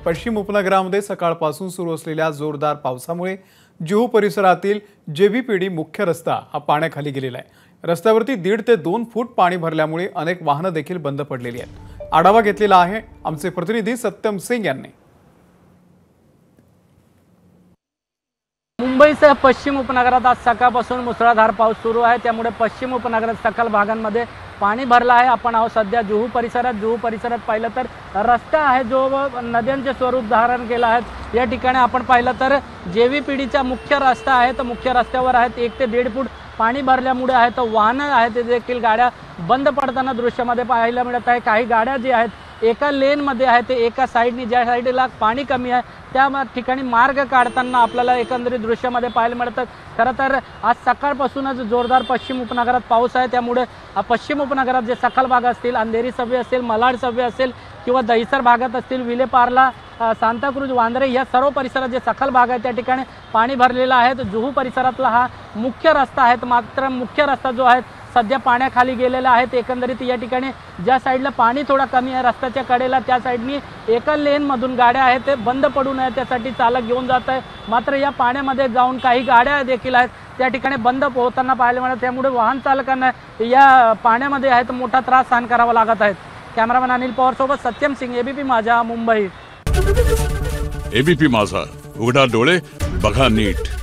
पश्चिम उपनगरामध्ये सकाळपासून सुरू असलेल्या जोरदार पावसामुळे जुहू परिसरातील जेबीपीडी मुख्य रस्ता हा पाण्याखाली गेलेला आहे। रस्त्यावरती 1.5 ते 2 फूट पाणी भरल्यामुळे अनेक वाहनं देखील बंद पडलेली आहेत। आढावा घेतलेला आहे आमचे प्रतिनिधी सत्यम सिंग यांनी। मुंबईसह पश्चिम उपनगरात आज सकाळपासून मुसळधार पाऊस सुरू आहे, त्यामुळे पश्चिम उपनगरात सखल भागांमध्ये पाणी भरलं आहे। आपण आहोत सध्या जुहू परिसरात पाहिलं तर रस्ता आहे जो नद्यांचे स्वरूप धारण केला आहे। या ठिकाणी आपण पाहिलं तर जेबीपीडीचा मुख्य रस्ता आहे, तर मुख्य रस्त्यावर आहेत 1 ते 1.5 फूट पाणी भरल्यामुळे आहे तर वाहनं आहेत ते देखील गाड्या बंद पडताना दृश्यामध्ये पाहायला मिळत आहे। काही गाड्या जी आहेत एका लेनमध्ये आहेत, ते एका साईडनी ज्या साईडला पाणी कमी आहे त्या ठिकाणी मार्ग काढताना आपल्याला एकंदरीत दृश्यामध्ये पाहायला मिळतं। खरं तर आज सकाळपासूनच जोरदार पश्चिम उपनगरात पाऊस आहे, त्यामुळे पश्चिम उपनगरात जे सखल भाग असतील, अंधेरी सभे असेल, मलाड सभे असेल किंवा दहिसर भागात असतील, विलेपार्ला, सांताक्रूज, वांद्रे या सर्व परिसरात जे सखल भाग आहे त्या ठिकाणी पाणी भरलेलं आहे। तर जुहू परिसरातला हा मुख्य रस्ता आहे, मात्र मुख्य रस्ता जो आहे सध्या पाण्याखाली गेलेला आहे। एकंदरीत या ठिकाणी ज्या साईडला पाणी थोडा कमी आहे रस्त्याच्या कडेला त्या साईडनी एका लेनमधून गाड्या आहेत ते बंद पडू नये त्यासाठी चालक घेऊन जात आहे, मात्र या पाण्यामध्ये जाऊन काही गाड्या देखील आहेत त्या ठिकाणी बंद पोहताना पाहायला मिळत, त्यामुळे वाहन चालकांना या पाण्यामध्ये आहे तर मोठा त्रास सहन करावा लागत आहे। कॅमेरामॅन अनिल पवार सोबत सत्यम सिंग, एबीपी माझा, मुंबई। एबीपी माझा, उघडा डोळे बघा नीट।